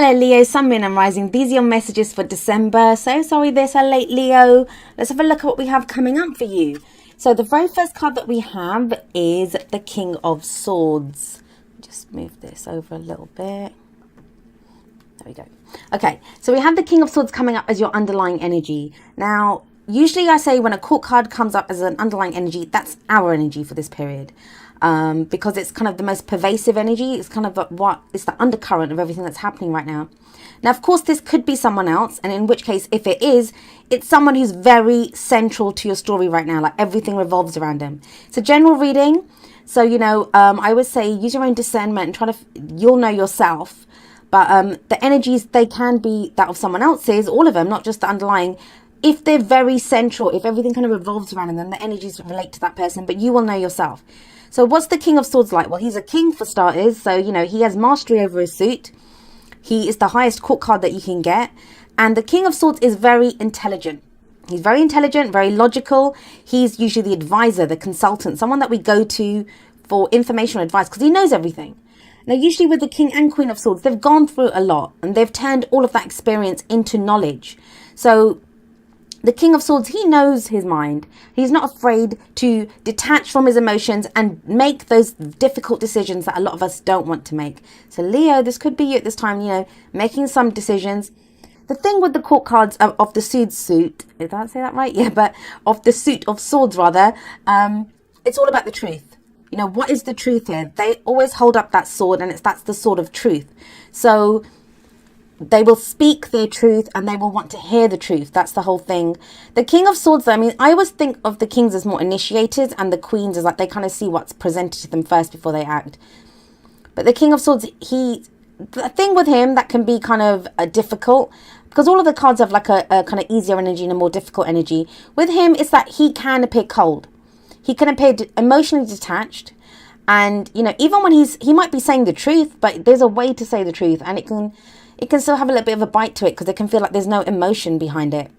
Hello Leo, Sun, Moon and Rising. These are your messages for December. So sorry they're so late, Leo. Let's have a look at what we have coming up for you. So the very first card that we have is the King of Swords. Just move this over a little bit. There we go. Okay, so we have the King of Swords coming up as your underlying energy. Now, usually I say when a court card comes up as an underlying energy, that's our energy for this period. Because it's kind of the most pervasive energy. It's kind of it's the undercurrent of everything that's happening right now. Now, of course, this could be someone else. And in which case, if it is, it's someone who's very central to your story right now. Like everything revolves around them. It's a general reading. So, you know, I would say use your own discernment and you'll know yourself. But the energies, they can be that of someone else's, all of them, not just the underlying. If they're very central, if everything kind of revolves around them, then the energies relate to that person, but you will know yourself. So what's the King of Swords like? Well, he's a king for starters. So, you know, he has mastery over his suit. He is the highest court card that you can get. And the King of Swords is very intelligent. He's very intelligent, very logical. He's usually the advisor, the consultant, someone that we go to for information or advice because he knows everything. Now, usually with the King and Queen of Swords, they've gone through a lot and they've turned all of that experience into knowledge. So the King of Swords, he knows his mind. He's not afraid to detach from his emotions and make those difficult decisions that a lot of us don't want to make. So Leo, this could be you at this time, you know, making some decisions. The thing with the court cards of the suit, did I say that right? Yeah, but of the suit of swords rather, it's all about the truth. You know, what is the truth here? They always hold up that sword and that's the sword of truth. So they will speak their truth and they will want to hear the truth. That's the whole thing. The King of Swords, I mean, I always think of the kings as more initiated and the queens as like they kind of see what's presented to them first before they act. But the King of Swords, the thing with him that can be kind of difficult, because all of the cards have like a kind of easier energy and a more difficult energy. With him, it's that he can appear cold. He can appear emotionally detached. And, you know, even when he might be saying the truth, but there's a way to say the truth and it can still have a little bit of a bite to it because it can feel like there's no emotion behind it.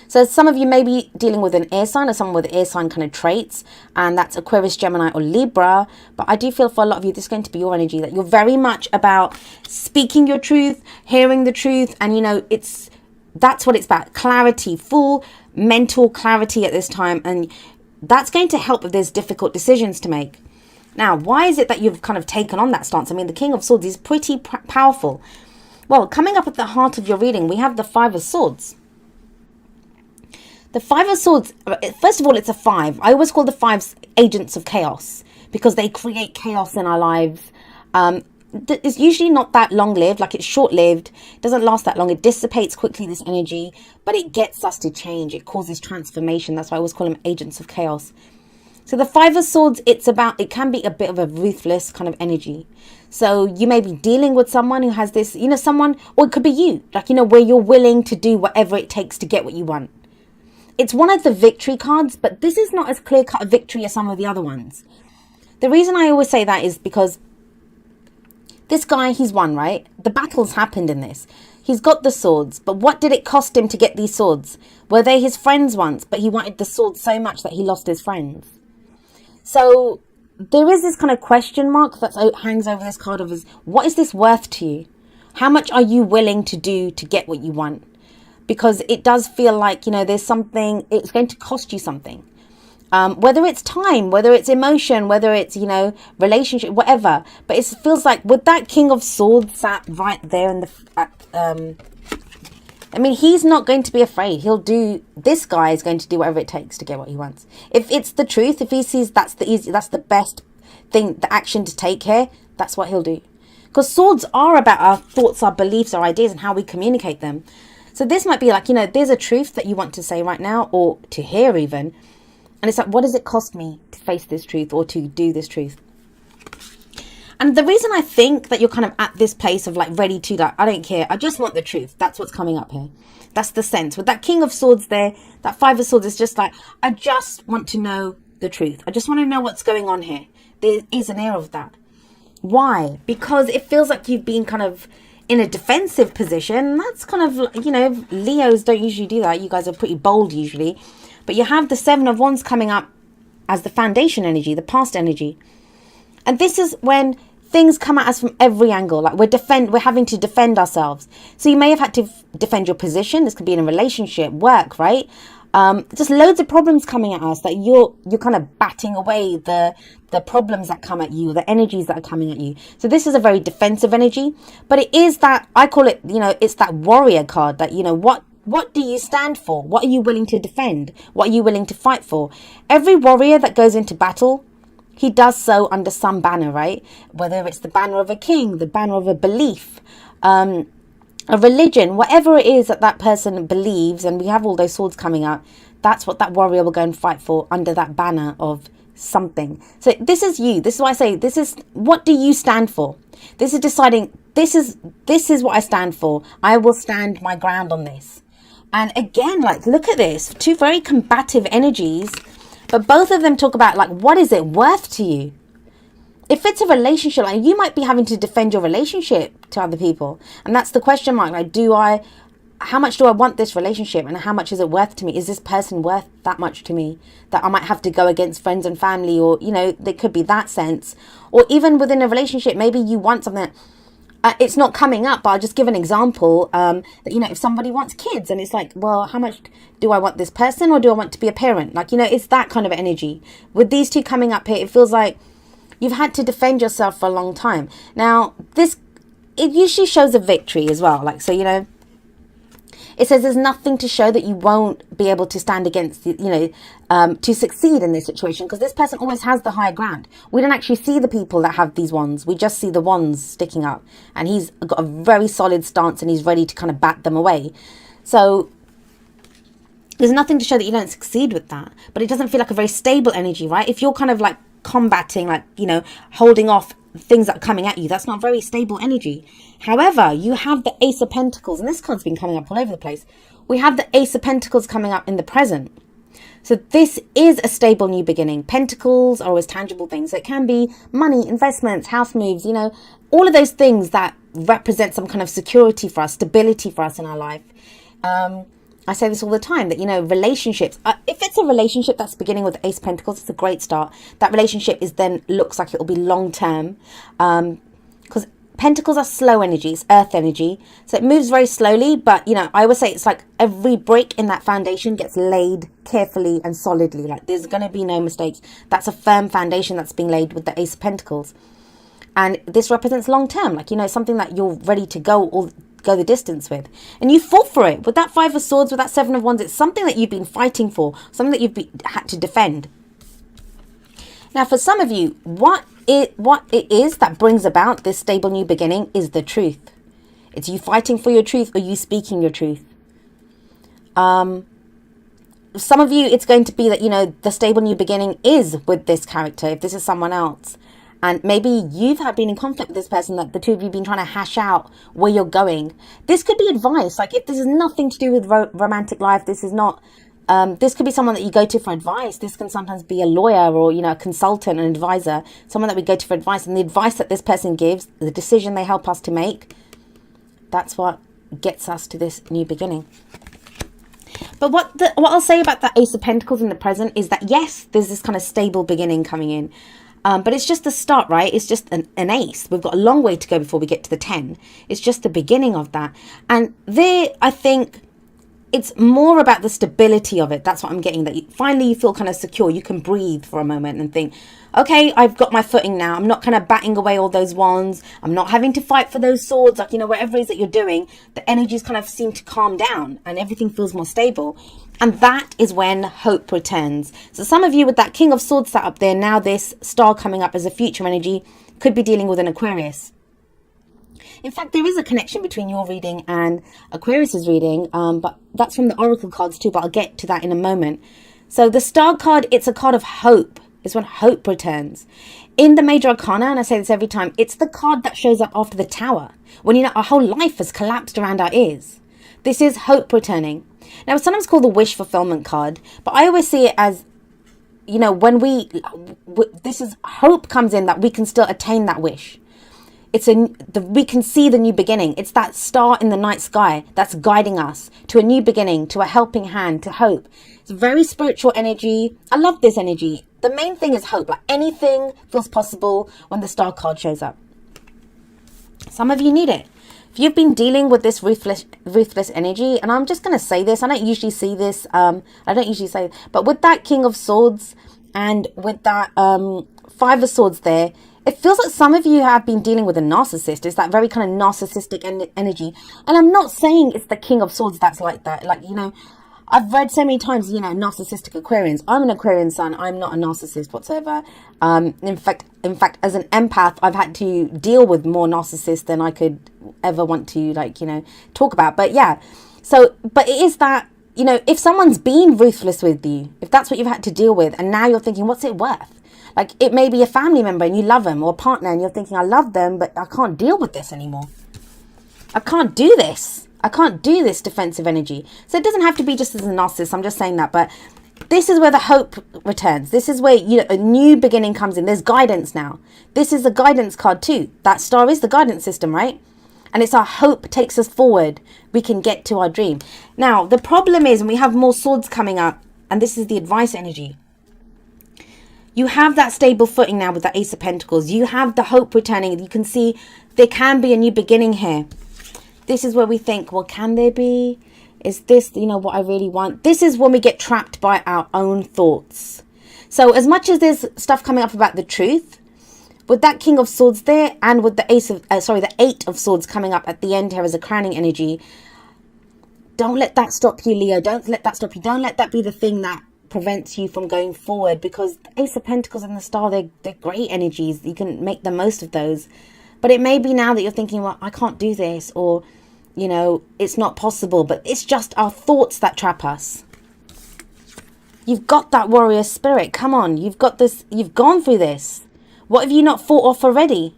So some of you may be dealing with an air sign or someone with air sign kind of traits, and that's Aquarius, Gemini or Libra. But I do feel for a lot of you, this is going to be your energy, that you're very much about speaking your truth, hearing the truth. And, you know, that's what it's about. Clarity, full mental clarity at this time. And that's going to help if there's difficult decisions to make. Now, why is it that you've kind of taken on that stance? I mean, the King of Swords is pretty powerful. Well, coming up at the heart of your reading, we have the Five of Swords. The Five of Swords, first of all, it's a 5. I always call the 5s agents of chaos because they create chaos in our lives. It's usually not that long-lived, like it's short-lived. It doesn't last that long. It dissipates quickly, this energy, but it gets us to change. It causes transformation. That's why I always call them agents of chaos. So the Five of Swords, it can be a bit of a ruthless kind of energy. So you may be dealing with someone who has this, you know, or it could be you, like, you know, where you're willing to do whatever it takes to get what you want. It's one of the victory cards, but this is not as clear-cut a victory as some of the other ones. The reason I always say that is because this guy, he's won, right? The battle's happened in this. He's got the swords, but what did it cost him to get these swords? Were they his friends once, but he wanted the swords so much that he lost his friends? So there is this kind of question mark that hangs over this card of what is this worth to you? How much are you willing to do to get what you want? Because it does feel like, you know, there's something, it's going to cost you something. Whether it's time, whether it's emotion, whether it's, you know, relationship, whatever. But it feels like with that King of Swords sat right there in I mean, he's not going to be afraid. This guy is going to do whatever it takes to get what he wants. If it's the truth, if he sees that's the best thing, the action to take here, that's what he'll do. Because swords are about our thoughts, our beliefs, our ideas, and how we communicate them. So this might be like, you know, there's a truth that you want to say right now, or to hear even. And it's like, what does it cost me to face this truth or to do this truth? And the reason I think that you're kind of at this place of like ready to, like, I don't care, I just want the truth. That's what's coming up here. That's the sense. With that King of Swords there, that Five of Swords is just like, I just want to know the truth. I just want to know what's going on here. There is an air of that. Why? Because it feels like you've been kind of in a defensive position. That's kind of, you know, Leos don't usually do that. You guys are pretty bold usually. But you have the Seven of Wands coming up as the foundation energy, the past energy. And this is when things come at us from every angle. Like we're having to defend ourselves. So you may have had to defend your position. This could be in a relationship, work, right? Just loads of problems coming at us that you're kind of batting away the problems that come at you, the energies that are coming at you. So this is a very defensive energy, but it is that, I call it, it's that warrior card that, what do you stand for? What are you willing to defend? What are you willing to fight for? Every warrior that goes into battle, he does so under some banner, right? Whether it's the banner of a king, the banner of a belief, a religion, whatever it is that person believes, and we have all those swords coming up, that's what that warrior will go and fight for under that banner of something. So this is you. This is why I say, this is, what do you stand for? This is deciding, this is what I stand for. I will stand my ground on this. And again, like, look at this, two very combative energies, but both of them talk about, like, what is it worth to you? If it's a relationship, like, you might be having to defend your relationship to other people. And that's the question mark. Like, how much do I want this relationship? And how much is it worth to me? Is this person worth that much to me that I might have to go against friends and family? Or, there could be that sense. Or even within a relationship, maybe you want something that, it's not coming up, but I'll just give an example, that, if somebody wants kids and it's like, well, how much do I want this person, or do I want to be a parent? Like, it's that kind of energy. With these two coming up here, it feels like you've had to defend yourself for a long time. Now, it usually shows a victory as well. Like, so, it says there's nothing to show that you won't be able to stand against, to succeed in this situation, because this person always has the higher ground. We don't actually see the people that have these wands. We just see the wands sticking up, and he's got a very solid stance and he's ready to kind of bat them away. So there's nothing to show that you don't succeed with that, but it doesn't feel like a very stable energy, right? If you're kind of like combating, like, holding off things that are coming at you, that's not very stable energy. However, you have the Ace of Pentacles, and this card's been coming up all over the place. We have the Ace of Pentacles coming up in the present. So this is a stable new beginning. Pentacles are always tangible things. So it can be money, investments, house moves, all of those things that represent some kind of security for us, stability for us in our life. I say this all the time, that, relationships, if it's a relationship that's beginning with Ace of Pentacles, it's a great start. That relationship looks like it will be long term, because Pentacles are slow energies, earth energy. So it moves very slowly, but, I always say it's like every brick in that foundation gets laid carefully and solidly. Like, there's going to be no mistakes. That's a firm foundation that's being laid with the Ace of Pentacles. And this represents long term, like, something that you're ready to go the distance with, and you fought for it. With that Five of Swords, with that Seven of Wands, it's something that you've been fighting for, something that you've had to defend. Now, for some of you, what it is that brings about this stable new beginning is the truth. It's you fighting for your truth, or you speaking your truth. Some of you, it's going to be that, the stable new beginning is with this character, if this is someone else. And maybe you've been in conflict with this person, that the two of you have been trying to hash out where you're going. This could be advice. Like, if this is nothing to do with romantic life, this is not, this could be someone that you go to for advice. This can sometimes be a lawyer, or, a consultant, an advisor, someone that we go to for advice. And the advice that this person gives, the decision they help us to make, that's what gets us to this new beginning. But what I'll say about that Ace of Pentacles in the present is that, yes, there's this kind of stable beginning coming in. But it's just the start, right? It's just an ace. We've got a long way to go before we get to the 10. It's just the beginning of that. And there, I think it's more about the stability of it. That's what I'm getting, that finally you feel kind of secure. You can breathe for a moment and think, okay, I've got my footing now. I'm not kind of batting away all those wands. I'm not having to fight for those swords. Like, whatever it is that you're doing, the energies kind of seem to calm down and everything feels more stable. And that is when hope returns. So some of you with that King of Swords sat up there, now this star coming up as a future energy, could be dealing with an Aquarius. In fact, there is a connection between your reading and Aquarius's reading, but that's from the Oracle cards too, but I'll get to that in a moment. So the star card, it's a card of hope. It's when hope returns. In the Major Arcana, and I say this every time, it's the card that shows up after the Tower, when our whole life has collapsed around our ears. This is hope returning. Now, it's sometimes called the wish fulfillment card, but I always see it as, when this is hope comes in, that we can still attain that wish. We can see the new beginning. It's that star in the night sky that's guiding us to a new beginning, to a helping hand, to hope. It's very spiritual energy. I love this energy. The main thing is hope. Like, anything feels possible when the star card shows up. Some of you need it. If you've been dealing with this ruthless energy, and I'm just going to say this, I don't usually see this, but with that King of Swords and with that Five of Swords there, it feels like some of you have been dealing with a narcissist. It's that very kind of narcissistic energy. And I'm not saying it's the King of Swords that's like that. Like, you know, I've read so many times, you know, narcissistic Aquarians. I'm an Aquarian sun. I'm not a narcissist whatsoever. In fact, as an empath, I've had to deal with more narcissists than I could ever want to, like, you know, talk about. But yeah, so, but it is that, you know, if someone's been ruthless with you, if that's what you've had to deal with, and now you're thinking, what's it worth? Like, it may be a family member and you love them, or a partner and you're thinking, I love them, but I can't deal with this anymore. I can't do this. I can't do this defensive energy. So it doesn't have to be just as a narcissist. I'm just saying that. But this is where the hope returns. This is where, you know, a new beginning comes in. There's guidance now. This is a guidance card too. That star is the guidance system, right? And it's our hope takes us forward. We can get to our dream. Now, the problem is, and we have more swords coming up, and this is the advice energy. You have that stable footing now with the Ace of Pentacles. You have the hope returning. You can see there can be a new beginning here. This is where we think, well, can there be? Is this, you know, what I really want? This is when we get trapped by our own thoughts. So as much as there's stuff coming up about the truth, with that King of Swords there, and with the the Eight of Swords coming up at the end here as a crowning energy, don't let that stop you, Leo. Don't let that stop you. Don't let that be the thing that prevents you from going forward, because the Ace of Pentacles and the Star, they're great energies. You can make the most of those. But it may be now that you're thinking, well, I can't do this, or, you know, it's not possible. But it's just our thoughts that trap us. You've got that warrior spirit. Come on, you've got this. You've gone through this. What have you not fought off already?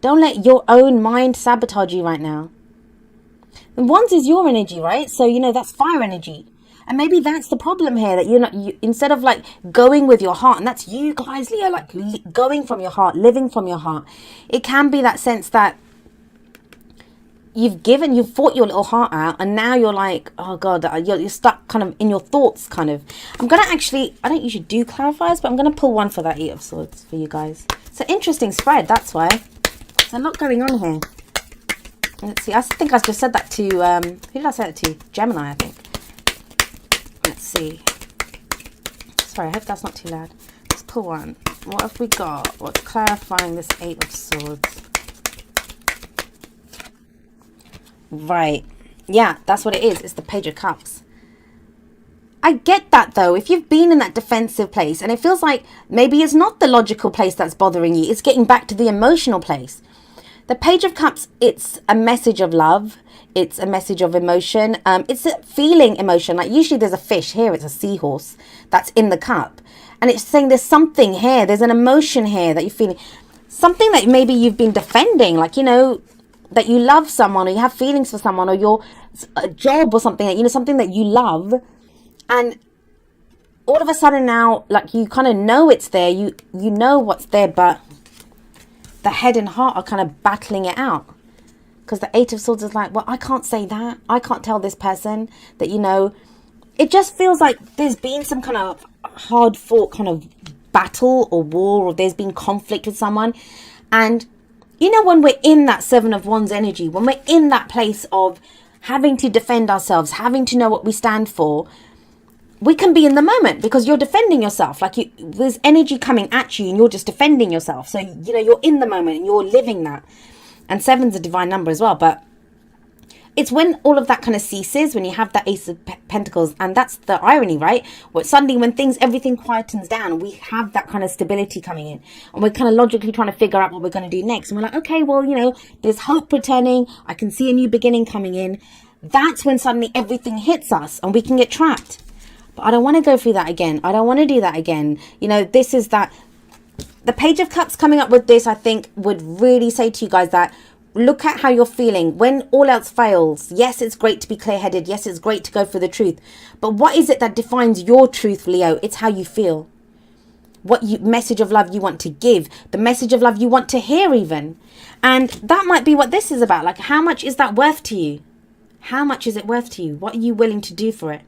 Don't let your own mind sabotage you right now. And Wands is your energy, right? So, you know, that's fire energy. And maybe that's the problem here, that you're not, instead of like going with your heart, and that's you guys, Leo, like going from your heart, living from your heart. It can be that sense that you've fought your little heart out, and now you're like, oh God, you're stuck kind of in your thoughts, kind of. I'm going to actually, I don't usually do clarifiers, but I'm going to pull one for that Eight of Swords for you guys. It's an interesting spread, that's why. There's a lot going on here. Let's see, I think I just said that to, who did I say that to? Gemini, I think. Let's see. Sorry, I hope that's not too loud. Let's pull one. What have we got? What's clarifying this Eight of Swords? Right. Yeah, that's what it is. It's the Page of Cups. I get that though. If you've been in that defensive place and it feels like maybe it's not the logical place that's bothering you, it's getting back to the emotional place. The Page of Cups, it's a message of love. It's a message of emotion. It's a feeling emotion. Like usually there's a fish. Here it's a seahorse that's in the cup. And it's saying there's something here. There's an emotion here that you're feeling. Something that maybe you've been defending. Like, you know, that you love someone, or you have feelings for someone, or your a job or something, that, you know, something that you love. And all of a sudden now, like, you kind of know it's there. You know what's there, but the head and heart are kind of battling it out. Because the Eight of Swords is like, well, I can't say that. I can't tell this person that, you know, it just feels like there's been some kind of hard fought kind of battle or war, or there's been conflict with someone. And, you know, when we're in that Seven of Wands energy, when we're in that place of having to defend ourselves, having to know what we stand for, we can be in the moment because you're defending yourself. Like, there's energy coming at you and you're just defending yourself. So, you know, you're in the moment and you're living that. And 7's a divine number as well. But it's when all of that kind of ceases, when you have that Ace of Pentacles. And that's the irony, right? Where suddenly when everything quietens down, we have that kind of stability coming in. And we're kind of logically trying to figure out what we're going to do next. And we're like, okay, well, you know, there's hope returning. I can see a new beginning coming in. That's when suddenly everything hits us and we can get trapped. But I don't want to go through that again. I don't want to do that again. You know, this is that. The Page of Cups coming up with this, I think, would really say to you guys that look at how you're feeling when all else fails. Yes, it's great to be clear-headed. Yes, it's great to go for the truth. But what is it that defines your truth, Leo? It's how you feel. What message of love you want to give. The message of love you want to hear even. And that might be what this is about. Like, how much is that worth to you? How much is it worth to you? What are you willing to do for it?